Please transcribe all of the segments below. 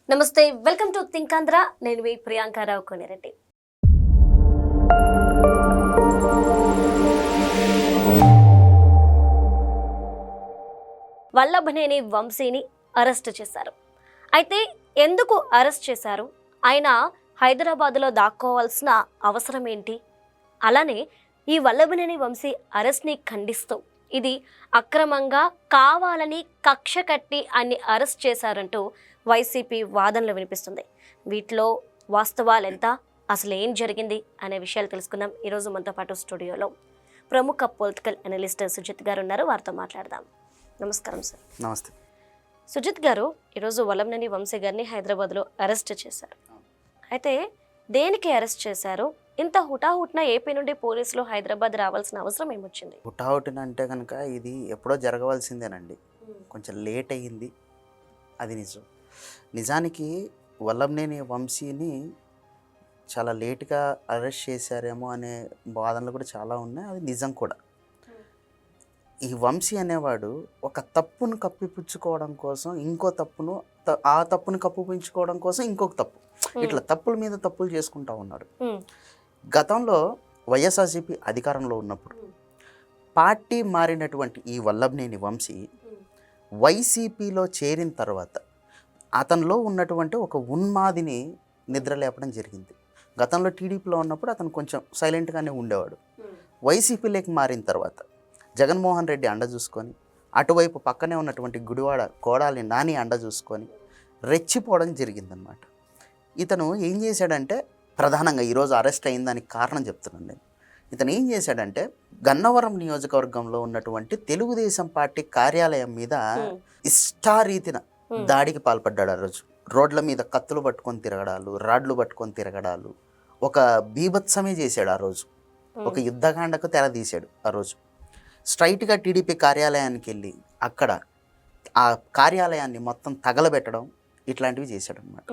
నమస్తే, welcome to think Andhra. నేను మీ ప్రియాంకారావు కొనిరెడ్డి. వల్లభనేని వంశీని అరెస్ట్ చేశారు. అయితే ఎందుకు అరెస్ట్ చేశారు? ఆయన హైదరాబాద్లో దాక్కోవాల్సిన అవసరం ఏంటి? అలానే ఈ వల్లభనేని వంశీ అరెస్ట్ని ఖండిస్తూ ఇది అక్రమంగా కావాలని కక్ష కట్టి ఆయన్ని అరెస్ట్ చేశారంటూ వైసీపీ వాదనలు వినిపిస్తుంది. వీటిలో వాస్తవాలు ఎంత, అసలు ఏం జరిగింది అనే విషయాలు తెలుసుకుందాం. ఈరోజు మనతో పాటు స్టూడియోలో ప్రముఖ పొలిటికల్ అనలిస్ట్ సుజిత్ గారు ఉన్నారు. వారితో మాట్లాడదాం. నమస్కారం సార్. నమస్తే. సుజిత్ గారు, ఈరోజు వల్లభనేని వంశీ గారిని హైదరాబాద్లో అరెస్ట్ చేశారు. అయితే దేనికి అరెస్ట్ చేశారు? ఇంత హుటాహుటిన ఏపీ నుండి పోలీసులు హైదరాబాద్ రావాల్సిన అవసరం ఏమొచ్చింది? హుటాహుటిన అంటే కనుక ఇది ఎప్పుడో జరగవలసిందేనండి. కొంచెం లేట్ అయ్యింది, అది నిజం. నిజానికి వల్లభనేని వంశీని చాలా లేట్గా అరెస్ట్ చేశారేమో అనే వాదనలు కూడా చాలా ఉన్నాయి. అది నిజం కూడా. ఈ వంశీ అనేవాడు ఒక తప్పును కప్పిపుచ్చుకోవడం కోసం ఇంకో తప్పును, ఆ తప్పును కప్పిపుచ్చుకోవడం కోసం ఇంకొక తప్పు, ఇట్లా తప్పుల మీద తప్పులు చేసుకుంటా ఉన్నాడు. గతంలో వైఎస్ఆర్సీపీ అధికారంలో ఉన్నప్పుడు పార్టీ మారినటువంటి ఈ వల్లభనేని వంశీ వైసీపీలో చేరిన తర్వాత అతనిలో ఉన్నటువంటి ఒక ఉన్మాదిని నిద్రలేపడం జరిగింది. గతంలో టీడీపీలో ఉన్నప్పుడు అతను కొంచెం సైలెంట్గానే ఉండేవాడు. వైసీపీలోకి మారిన తర్వాత జగన్మోహన్ రెడ్డి అండ చూసుకొని, అటువైపు పక్కనే ఉన్నటువంటి గుడివాడ కోడాలి నాని అండ చూసుకొని రెచ్చిపోవడం జరిగిందనమాట. ఇతను ఏం చేశాడంటే, ప్రధానంగా ఈరోజు అరెస్ట్ అయిందానికి కారణం చెప్తున్నాను నేను. ఇతను ఏం చేశాడంటే, గన్నవరం నియోజకవర్గంలో ఉన్నటువంటి తెలుగుదేశం పార్టీ కార్యాలయం మీద ఇష్టారీతిన దాడికి పాల్పడ్డాడు. ఆ రోజు రోడ్ల మీద కత్తులు పట్టుకొని తిరగడాలు, రాడ్లు పట్టుకొని తిరగడాలు, ఒక బీభత్సమే చేశాడు. ఆ రోజు ఒక యుద్ధకాండకు తెరదీశాడు. ఆ రోజు స్ట్రైట్గా టీడీపీ కార్యాలయానికి వెళ్ళి అక్కడ ఆ కార్యాలయాన్ని మొత్తం తగలబెట్టడం, ఇట్లాంటివి చేశాడు అనమాట.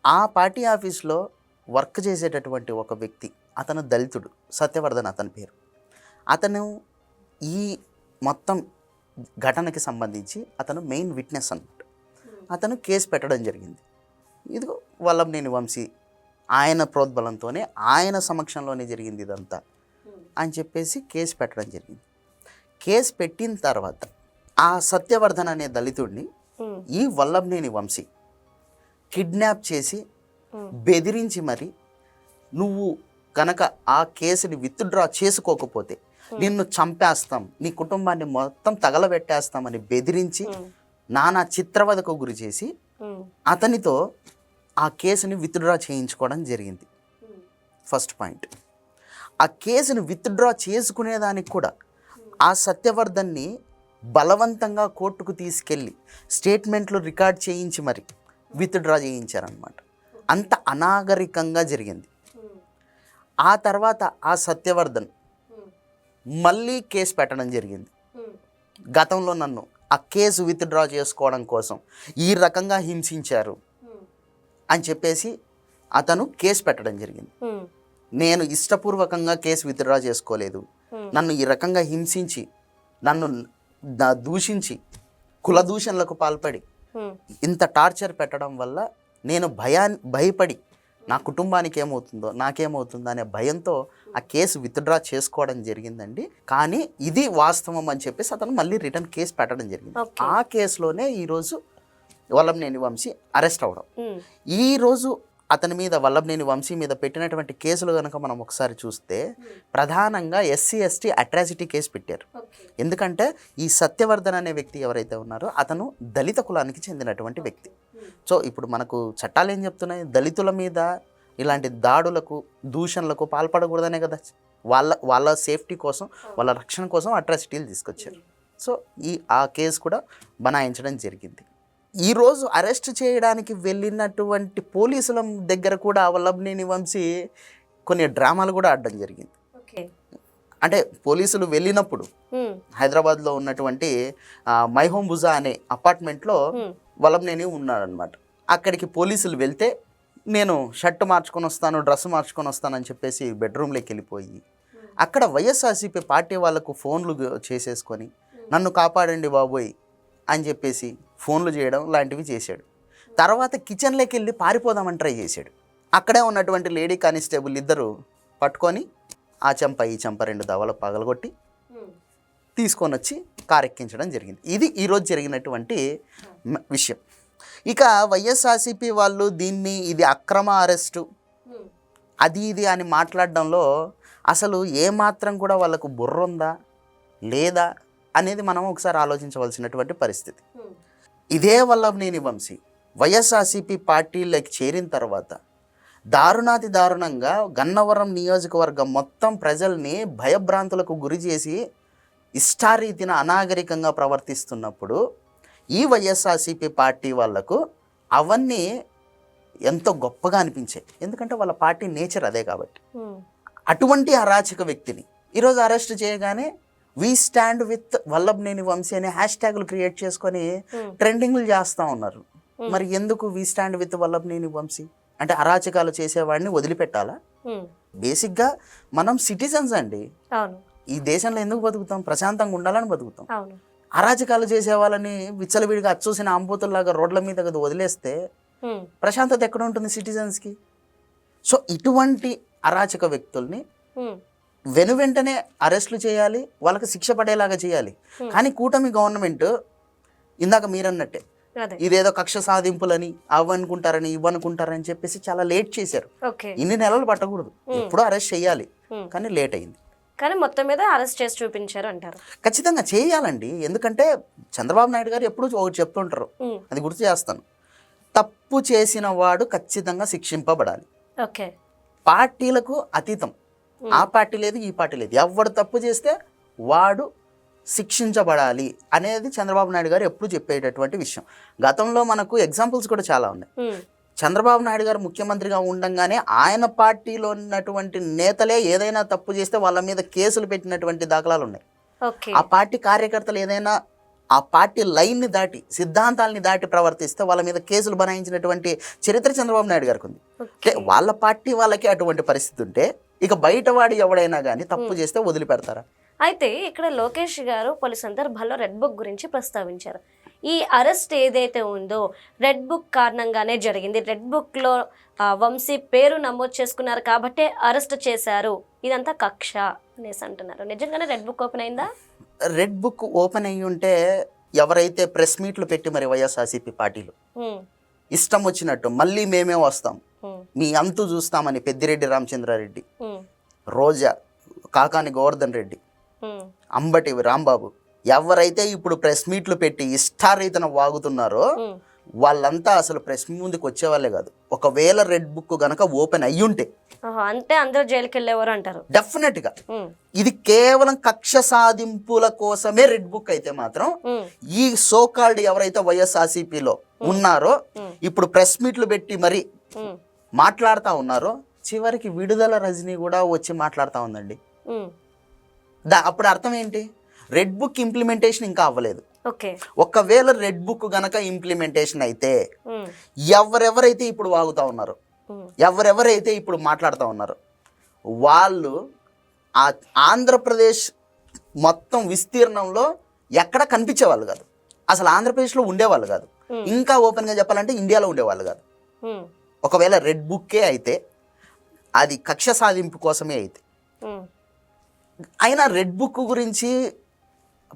ఆ పార్టీ ఆఫీస్లో వర్క్ చేసేటటువంటి ఒక వ్యక్తి, అతను దళితుడు, సత్యవర్ధన్ అతని పేరు. అతను ఈ మొత్తం ఘటనకి సంబంధించి అతను మెయిన్ విట్నెస్ అన్నమాట. అతను కేసు పెట్టడం జరిగింది. ఇదిగో వల్లభనేని వంశీ ఆయన ప్రోద్బలంతోనే, ఆయన సమక్షంలోనే జరిగింది ఇదంతా అని చెప్పేసి కేసు పెట్టడం జరిగింది. కేసు పెట్టిన తర్వాత ఆ సత్యవర్ధన్ అనే దళితుడిని ఈ వల్లభనేని వంశీ కిడ్నాప్ చేసి బెదిరించి మరి, నువ్వు కనుక ఆ కేసుని విత్డ్రా చేసుకోకపోతే నిన్ను చంపేస్తాం, నీ కుటుంబాన్ని మొత్తం తగలబెట్టేస్తామని బెదిరించి నానా చిత్రవదకు గురి చేసి అతనితో ఆ కేసుని విత్డ్రా చేయించుకోవడం జరిగింది. First point. ఆ కేసుని విత్డ్రా చేసుకునేదానికి కూడా ఆ సత్యవర్ధన్ని బలవంతంగా కోర్టుకు తీసుకెళ్ళి స్టేట్మెంట్లు రికార్డ్ చేయించి మరి విత్డ్రా చేయించారనమాట. అంత అనాగరికంగా జరిగింది. ఆ తర్వాత ఆ సత్యవర్ధన్ మళ్ళీ కేసు పెట్టడం జరిగింది. గతంలో నన్ను ఆ కేసు విత్డ్రా చేసుకోవడం కోసం ఈ రకంగా హింసించారు అని చెప్పేసి అతను కేసు పెట్టడం జరిగింది. నేను ఇష్టపూర్వకంగా కేసు విత్డ్రా చేసుకోలేదు, నన్ను ఈ రకంగా హింసించి, నన్ను దూషించి, కుల దూషణలకు పాల్పడి ఇంత టార్చర్ పెట్టడం వల్ల నేను భయపడి నా కుటుంబానికి ఏమవుతుందో నాకేమవుతుందో అనే భయంతో ఆ కేసు విత్డ్రా చేసుకోవడం జరిగిందండి. కానీ ఇది వాస్తవం అని చెప్పేసి అతను మళ్ళీ రిటర్న్ కేసు పెట్టడం జరిగింది. ఆ కేసులోనే ఈరోజు వల్లభనేని వంశీ అరెస్ట్ అవ్వడం. ఈరోజు అతని మీద, వల్లభనేని వంశీ మీద పెట్టినటువంటి కేసులు కనుక మనం ఒకసారి చూస్తే ప్రధానంగా ఎస్సీ ఎస్టీ అట్రాసిటీ కేసు పెట్టారు. ఎందుకంటే ఈ సత్యవర్ధన్ అనే వ్యక్తి ఎవరైతే ఉన్నారో అతను దళిత కులానికి చెందినటువంటి వ్యక్తి. సో ఇప్పుడు మనకు చట్టాలు ఏం చెప్తున్నాయి, దళితుల మీద ఇలాంటి దాడులకు, దూషణలకు పాల్పడకూడదనే కదా. వాళ్ళ సేఫ్టీ కోసం, వాళ్ళ రక్షణ కోసం అట్రాసిటీలు తీసుకొచ్చారు. సో ఆ కేసు కూడా బనాయించడం జరిగింది. ఈరోజు అరెస్ట్ చేయడానికి వెళ్ళినటువంటి పోలీసుల దగ్గర కూడా వల్లభనేని వంశీ కొన్ని డ్రామాలు కూడా ఆడడం జరిగింది. అంటే పోలీసులు వెళ్ళినప్పుడు హైదరాబాద్లో ఉన్నటువంటి మై హోమ్ బుజా అనే అపార్ట్మెంట్లో వల్లభనేని ఉన్నాడనమాట. అక్కడికి పోలీసులు వెళ్తే నేను షర్ట్ మార్చుకొని వస్తాను, డ్రెస్ మార్చుకొని వస్తానని చెప్పేసి బెడ్రూమ్లోకి వెళ్ళిపోయి అక్కడ వైఎస్ఆర్సీపీ పార్టీ వాళ్ళకు ఫోన్లు చేసేసుకొని నన్ను కాపాడండి బాబోయ్ అని చెప్పేసి ఫోన్లు చేయడం లాంటివి చేశాడు. తర్వాత కిచెన్లోకి వెళ్ళి పారిపోదామని ట్రై చేశాడు. అక్కడే ఉన్నటువంటి లేడీ కానిస్టేబుల్ ఇద్దరు పట్టుకొని ఆ చెంప ఈ చెంప 2 దవలు పగలగొట్టి తీసుకొని వచ్చి కారెక్కించడం జరిగింది. ఇది ఈరోజు జరిగినటువంటి విషయం. ఇక వైఎస్ఆర్సీపీ వాళ్ళు దీన్ని ఇది అక్రమ అరెస్టు అది ఇది అని మాట్లాడడంలో అసలు ఏమాత్రం కూడా వాళ్ళకు బుర్ర ఉందా లేదా అనేది మనం ఒకసారి ఆలోచించవలసినటువంటి పరిస్థితి. ఇదే వల్లభనేని వంశీ వైఎస్ఆర్సీపీ పార్టీలోకి చేరిన తర్వాత దారుణాతి దారుణంగా గన్నవరం నియోజకవర్గం మొత్తం ప్రజల్ని భయభ్రాంతులకు గురి చేసి ఇష్టారీతిన అనాగరికంగా ప్రవర్తిస్తున్నప్పుడు ఈ వైఎస్ఆర్సీపీ పార్టీ వాళ్లకు అవన్నీ ఎంతో గొప్పగా అనిపించాయి. ఎందుకంటే వాళ్ళ పార్టీ నేచర్ అదే కాబట్టి. అటువంటి అరాచక వ్యక్తిని ఈరోజు అరెస్ట్ చేయగానే we stand with Vallabhaneni Vamsi అనే హ్యాష్ ట్యాగులు క్రియేట్ చేసుకొని ట్రెండింగ్లు చేస్తూ ఉన్నారు. మరి ఎందుకు we stand with Vallabhaneni Vamsi అంటే అరాచకాలు చేసేవాడిని వదిలిపెట్టాలా? బేసిక్గా మనం సిటిజన్స్ అండి. ఈ దేశంలో ఎందుకు బతుకుతాం? ప్రశాంతంగా ఉండాలని బతుకుతాం. అరాచకాలు చేసే వాళ్ళని విచ్చలవిడిగా అచ్చూసిన ఆంబోతుల్లాగా రోడ్ల మీద కదా వదిలేస్తే ప్రశాంతత ఎక్కడ ఉంటుంది సిటిజన్స్కి? సో ఇటువంటి అరాచక వ్యక్తుల్ని వెనువెంటనే అరెస్టులు చేయాలి, వాళ్ళకి శిక్ష పడేలాగా చేయాలి. కానీ కూటమి గవర్నమెంట్ ఇందాక మీరన్నట్టే ఇదేదో కక్ష సాధింపులని అవనుకుంటారని ఇవ్వనుకుంటారని చెప్పేసి చాలా లేట్ చేశారు. ఇన్ని నెలలు పట్టకూడదు, ఎప్పుడో అరెస్ట్ చేయాలి, కానీ లేట్ అయింది. కానీ మొత్తం మీద అరెస్ట్ చేసి చూపించారు అంటారు. ఖచ్చితంగా చేయాలండి. ఎందుకంటే చంద్రబాబు నాయుడు గారు ఎప్పుడు ఒకటి చెప్తుంటారు, అది గుర్తు చేస్తాను, తప్పు చేసిన వాడు ఖచ్చితంగా శిక్షింపబడాలి. పార్టీలకు అతీతం, ఆ పార్టీ లేదు ఈ పార్టీ లేదు, ఎవడు తప్పు చేస్తే వాడు శిక్షించబడాలి అనేది చంద్రబాబు నాయుడు గారు ఎప్పుడు చెప్పేటటువంటి విషయం. గతంలో మనకు ఎగ్జాంపుల్స్ కూడా చాలా ఉన్నాయి. చంద్రబాబు నాయుడు గారు ముఖ్యమంత్రిగా ఉండంగానే ఆయన పార్టీలో ఉన్నటువంటి నేతలే ఏదైనా తప్పు చేస్తే వాళ్ళ మీద కేసులు పెట్టినటువంటి దాఖలాలు ఉన్నాయి. ఆ పార్టీ కార్యకర్తలు ఏదైనా ఆ పార్టీ లైన్ని దాటి సిద్ధాంతాలని దాటి ప్రవర్తిస్తే వాళ్ళ మీద కేసులు బనాయించినటువంటి చరిత్ర చంద్రబాబు నాయుడు గారికి ఉంది. అంటే వాళ్ళ పార్టీ వాళ్ళకి అటువంటి పరిస్థితి ఉంటే ఇక బయటవాడు ఎవడైనా కానీ తప్పు చేస్తే వదిలిపెడతారా? అయితే ఇక్కడ లోకేష్ గారు పలు సందర్భాల్లో రెడ్ బుక్ గురించి ప్రస్తావించారు. ఈ అరెస్ట్ ఏదైతే ఉందో రెడ్ బుక్ కారణంగానే జరిగింది, రెడ్ బుక్లో వంశీ పేరు నమోదు చేసుకున్నారు కాబట్టే అరెస్ట్ చేశారు, ఇదంతా కక్ష అనేసి అంటున్నారు. నిజంగానే రెడ్ బుక్ ఓపెన్ అయిందా? రెడ్ బుక్ ఓపెన్ అయ్యి ఉంటే ఎవరైతే ప్రెస్ మీట్లు పెట్టి మరి వైఎస్ఆర్సీపీ పార్టీలు ఇష్టం వచ్చినట్టు మళ్ళీ మేమే వస్తాం, మీ అంతు చూస్తామని పెద్దిరెడ్డి రామచంద్రారెడ్డి, రోజా, కాకాని గోవర్ధన్ రెడ్డి, అంబటి రాంబాబు ఎవరైతే ఇప్పుడు ప్రెస్ మీట్లు పెట్టి ఇష్టారీతన వాగుతున్నారో వాళ్ళంతా అసలు ప్రెస్ ముందుకు వచ్చేవాళ్ళే కాదు. ఒకవేళ రెడ్ బుక్ గనక ఓపెన్ అయ్యుంటే అంటే అందరూ జైలుకి వెళ్ళేవారు అంటారు. డెఫినెట్ గా ఇది కేవలం కక్ష సాధింపుల కోసమే రెడ్ బుక్ అయితే మాత్రం ఈ సోకాల్డ్ ఎవరైతే వైఎస్ఆర్సీపీలో ఉన్నారో ఇప్పుడు ప్రెస్ మీట్లు పెట్టి మరి మాట్లాడుతూ ఉన్నారో చివరికి విడుదల రజనీ కూడా వచ్చి మాట్లాడుతూ ఉందండి. అప్పుడు అర్థం ఏంటి? రెడ్ బుక్ ఇంప్లిమెంటేషన్ ఇంకా అవ్వలేదు. ఒకవేళ రెడ్ బుక్ గనక ఇంప్లిమెంటేషన్ అయితే ఎవరెవరైతే ఇప్పుడు వాగుతూ ఉన్నారో ఎవరెవరైతే ఇప్పుడు మాట్లాడుతూ ఉన్నారో వాళ్ళు ఆ ఆంధ్రప్రదేశ్ మొత్తం విస్తీర్ణంలో ఎక్కడ కనిపించేవాళ్ళు కాదు, అసలు ఆంధ్రప్రదేశ్లో ఉండేవాళ్ళు కాదు, ఇంకా ఓపెన్గా చెప్పాలంటే ఇండియాలో ఉండేవాళ్ళు కాదు. ఒకవేళ రెడ్ బుక్కే అయితే అది కక్ష సాధింపు కోసమే అయితే. అయినా రెడ్ బుక్ గురించి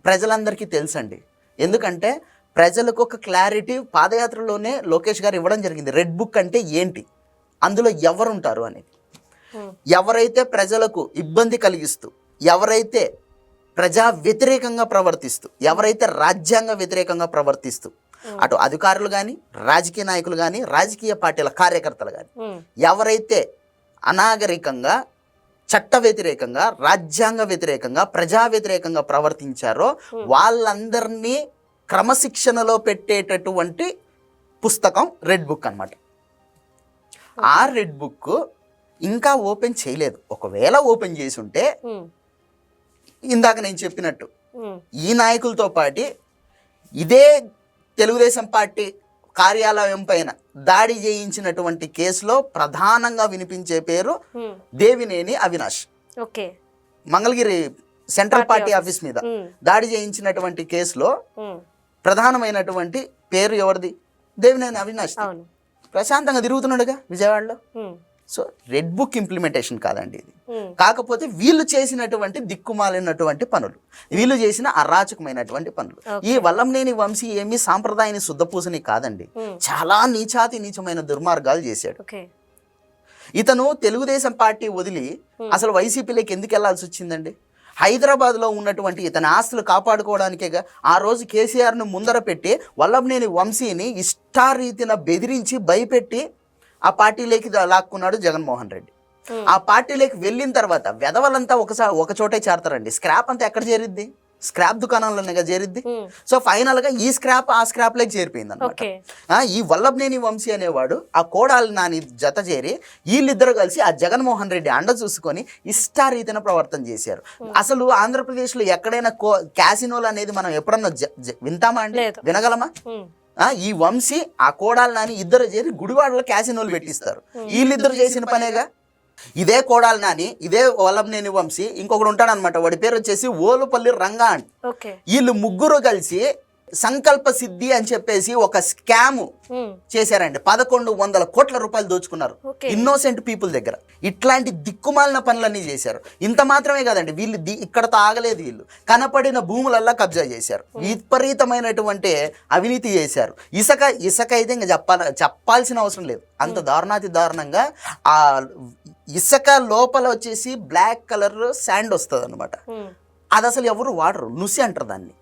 ప్రజలందరికీ తెలుసండి. ఎందుకంటే ప్రజలకు ఒక క్లారిటీ పాదయాత్రలోనే లోకేష్ గారు ఇవ్వడం జరిగింది. రెడ్ బుక్ అంటే ఏంటి, అందులో ఎవరుంటారు అనేది. ఎవరైతే ప్రజలకు ఇబ్బంది కలిగిస్తూ, ఎవరైతే ప్రజా వ్యతిరేకంగా ప్రవర్తిస్తూ, ఎవరైతే రాజ్యాంగ వ్యతిరేకంగా ప్రవర్తిస్తూ, అటు అధికారులు కానీ రాజకీయ నాయకులు కానీ రాజకీయ పార్టీల కార్యకర్తలు కానీ ఎవరైతే అనాగరికంగా చట్ట వ్యతిరేకంగా రాజ్యాంగ వ్యతిరేకంగా ప్రజా వ్యతిరేకంగా ప్రవర్తించారో వాళ్ళందరినీ క్రమశిక్షణలో పెట్టేటటువంటి పుస్తకం రెడ్ బుక్ అన్నమాట. ఆ రెడ్ బుక్ ఇంకా ఓపెన్ చేయలేదు. ఒకవేళ ఓపెన్ చేసి ఉంటే ఇందాక నేను చెప్పినట్టు ఈ నాయకులతో పాటు ఇదే తెలుగుదేశం పార్టీ కార్యాలయం పైన దాడి చేయించినటువంటి కేసులో ప్రధానంగా వినిపించే పేరు Devineni Avinash. Mangalagiri central party office మీద దాడి చేయించినటువంటి కేసులో ప్రధానమైనటువంటి పేరు ఎవరిది? దేవినేని అవినాష్ అవును. ప్రశాంతంగా తిరుగుతున్నాడుగా విజయవాడలో. ఉమ్, సో రెడ్ బుక్ ఇంప్లిమెంటేషన్ కాదండి ఇది. ఉమ్, కాకపోతే వీళ్ళు చేసినటువంటి దిక్కుమాలినటువంటి పనులు, వీళ్ళు చేసిన అరాచకమైనటువంటి పనులు. ఈ వల్లంనేని వంశీ ఏమి సాంప్రదాయాన్ని శుద్ధపూసని కాదండి, చాలా నీచాతి నీచమైన దుర్మార్గాలు చేశాడు. ఓకే. ఇతను తెలుగుదేశం పార్టీ వదిలి అసలు వైసీపీలోకి ఎందుకు వెళ్లాల్సి వచ్చిందండి? హైదరాబాద్లో ఉన్నటువంటి ఇతని ఆస్తులు కాపాడుకోవడానికేగా ఆ రోజు కేసీఆర్ను ముందర పెట్టి వల్లంనేని వంశీని ఇష్టారీతిన బెదిరించి భయపెట్టి ఆ పార్టీలోకి లాక్కున్నాడు జగన్మోహన్ రెడ్డి. ఆ పార్టీలోకి వెళ్ళిన తర్వాత వెధవలంతా ఒక చోటే చేరతారండి. స్క్రాప్ అంతా ఎక్కడ చేరిద్ది? స్క్రాప్ దుకాణంలోనే చేరిద్ది. సో ఫైనల్ గా ఈ స్క్రాప్ ఆ స్క్రాప్ లోకి చేరిపోయింది అనమాట. ఈ వల్లభనేని వంశీ అనేవాడు ఆ కోడాలి నాని జత చేరి వీళ్ళిద్దరు కలిసి ఆ జగన్మోహన్ రెడ్డి అండ చూసుకొని ఇష్టారీతిన ప్రవర్తన చేశారు. అసలు ఆంధ్రప్రదేశ్ లో ఎక్కడైనా క్యాసినోలు అనేది మనం ఎప్పుడన్నా వింటామా అండి? వినగలమా? ఈ వంశీ ఆ కోడాలి నాని ఇద్దరు చేరి గుడివాడలో క్యాసినోలు పెట్టిస్తారు. వీళ్ళిద్దరు చేసిన పనేగా. ఇదే కోడాలి నాని, ఇదే వల్లంనేని వంశీ, ఇంకొకడు ఉంటాడనమాట, వాడి పేరు వచ్చేసి ఓలుపల్లి రంగా అని. వీళ్ళు ముగ్గురు కలిసి సంకల్ప సిద్ధి అని చెప్పేసి ఒక స్కామ్ చేశారండి. 1100 కోట్ల రూపాయలు దోచుకున్నారు ఇన్నోసెంట్ పీపుల్ దగ్గర. ఇట్లాంటి దిక్కుమాలిన పనులన్నీ చేశారు. ఇంత మాత్రమే కాదండి, వీళ్ళు ఇక్కడ తాగలేదు, వీళ్ళు కనపడిన భూములల్లా కబ్జా చేశారు, విపరీతమైనటువంటి అవినీతి చేశారు. ఇసుక అయితే ఇంకా చెప్పాల్సిన అవసరం లేదు, అంత దారుణాతి దారుణంగా. ఆ ఇసుక లోపల వచ్చేసి బ్లాక్ కలర్ శాండ్ వస్తుంది అనమాట. అది అసలు ఎవరు వాడరు, నుసి అంటారు దాన్ని.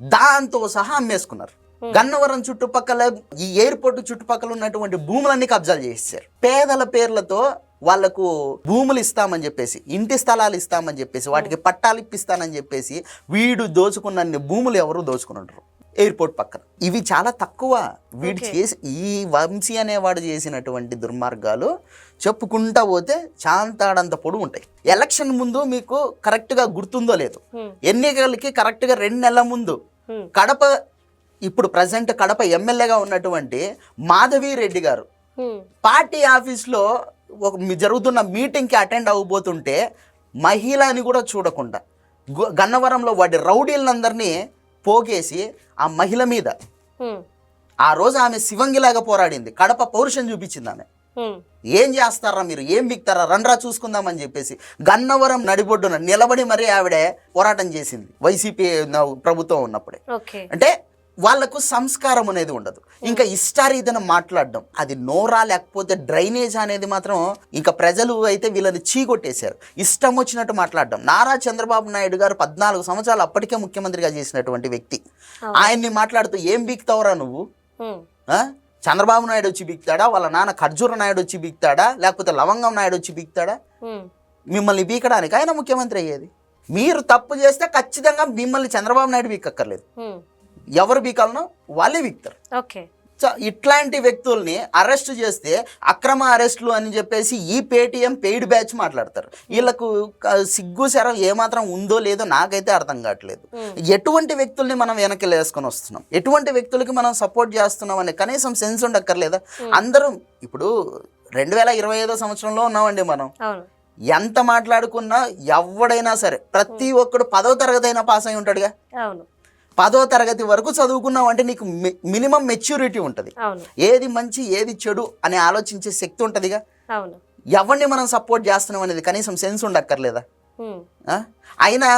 దాంతో సహా అమ్మేసుకున్నారు. గన్నవరం చుట్టుపక్కల ఈ ఎయిర్పోర్ట్ చుట్టుపక్కల ఉన్నటువంటి భూములన్నీ కబ్జాలు చేసేసారు. పేదల పేర్లతో వాళ్లకు భూములు ఇస్తామని చెప్పేసి, ఇంటి స్థలాలు ఇస్తామని చెప్పేసి, వాటికి పట్టాలు ఇప్పిస్తానని చెప్పేసి వీడు దోచుకున్న భూములు ఎవరు దోచుకుని ఉంటారు ఎయిర్పోర్ట్ పక్కన. ఇవి చాలా తక్కువ. వీడు చేసి ఈ వంశీ అనేవాడు చేసినటువంటి దుర్మార్గాలు చెప్పుకుంటా పోతే చాంతాడంత పొడుగు ఉంటాయి. ఎలక్షన్ ముందు మీకు కరెక్ట్ గా గుర్తుందో లేదు, ఎన్నికలకి కరెక్ట్ గా 2 నెలల ముందు కడప, ఇప్పుడు ప్రజెంట్ కడప ఎమ్మెల్యేగా ఉన్నటువంటి మాధవి రెడ్డి గారు పార్టీ ఆఫీస్లో జరుగుతున్న మీటింగ్కి అటెండ్ అవ్వబోతుంటే మహిళ అని కూడా చూడకుండా గన్నవరంలో వాడి రౌడీలందరినీ పోగేసి ఆ మహిళ మీద ఆ రోజు ఆమె శివంగిలాగా పోరాడింది. కడప పౌరుషం చూపించింది ఆమె. ఏం చేస్తారా మీరు, ఏం బిక్తారా, రండ్రా చూసుకుందామని చెప్పేసి గన్నవరం నడిబొడ్డున నిలబడి మరీ ఆవిడ పోరాటం చేసింది వైసీపీ ప్రభుత్వం ఉన్నప్పుడే. అంటే వాళ్లకు సంస్కారం అనేది ఉండదు. ఇంకా ఇష్టారీతన మాట్లాడడం, అది నోరా లేకపోతే డ్రైనేజ్ అనేది మాత్రం ఇంకా ప్రజలు అయితే వీళ్ళని చీకొట్టేశారు. ఇష్టం వచ్చినట్టు మాట్లాడడం. నారా చంద్రబాబు నాయుడు గారు 14 సంవత్సరాలు అప్పటికే ముఖ్యమంత్రిగా చేసినటువంటి వ్యక్తి. ఆయన్ని మాట్లాడుతూ ఏం బీక్తావురా నువ్వు? చంద్రబాబు నాయుడు వచ్చి బీక్తాడా, వాళ్ళ నాన్న ఖర్జూర నాయుడు వచ్చి బీక్తాడా, లేకపోతే లవంగం నాయుడు వచ్చి బీక్తాడా? మిమ్మల్ని బీకడానికి ఆయన ముఖ్యమంత్రి అయ్యేది. మీరు తప్పు చేస్తే ఖచ్చితంగా మిమ్మల్ని చంద్రబాబు నాయుడు బీకక్కర్లేదు, ఎవరు బీకాలనో వాళ్ళే బీక్తారు. సో ఇట్లాంటి వ్యక్తుల్ని అరెస్ట్ చేస్తే అక్రమ అరెస్టులు అని చెప్పేసి ఈ పేటీఎం పెయిడ్ బ్యాచ్ మాట్లాడతారు. వీళ్ళకు సిగ్గు శరం ఏమాత్రం ఉందో లేదో నాకైతే అర్థం కావట్లేదు. ఎటువంటి వ్యక్తుల్ని మనం వెనక్కి వేసుకొని వస్తున్నాం, ఎటువంటి వ్యక్తులకి మనం సపోర్ట్ చేస్తున్నాం అనే కనీసం సెన్స్ ఉండక్కర్లేదా? అందరూ ఇప్పుడు 2025 సంవత్సరంలో ఉన్నామండి మనం. ఎంత మాట్లాడుకున్నా ఎవడైనా సరే ప్రతి ఒక్కడు 10వ తరగతి అయినా పాస్ అయి ఉంటాడుగా. 10వ తరగతి వరకు చదువుకున్నావు అంటే నీకు మినిమం మెచ్యూరిటీ ఉంటుంది, ఏది మంచి ఏది చెడు అని ఆలోచించే శక్తి ఉంటుందిగా. ఎవరిని మనం సపోర్ట్ చేస్తున్నాం అనేది కనీసం సెన్స్ ఉండక్కర్లేదా? అయినా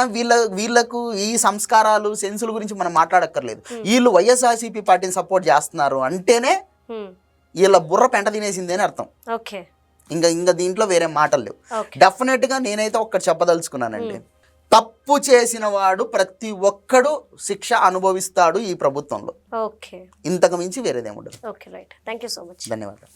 వీళ్ళకు ఈ సంస్కారాలు సెన్సుల గురించి మనం మాట్లాడక్కర్లేదు. వీళ్ళు వైఎస్ఆర్సీపీ పార్టీని సపోర్ట్ చేస్తున్నారు అంటేనే వీళ్ళ బుర్ర పెంట తినేసింది అని అర్థం. ఇంకా దీంట్లో వేరే మాటలు లేవు. డెఫినెట్ గా నేనైతే ఒక్కటి చెప్పదలుచుకున్నానండి, తప్పు చేసిన వాడు ప్రతి ఒక్కడు శిక్ష అనుభవిస్తాడు ఈ ప్రభుత్వంలో. ఇంతకు మించి వేరేదేముండదు. ధన్యవాదాలు.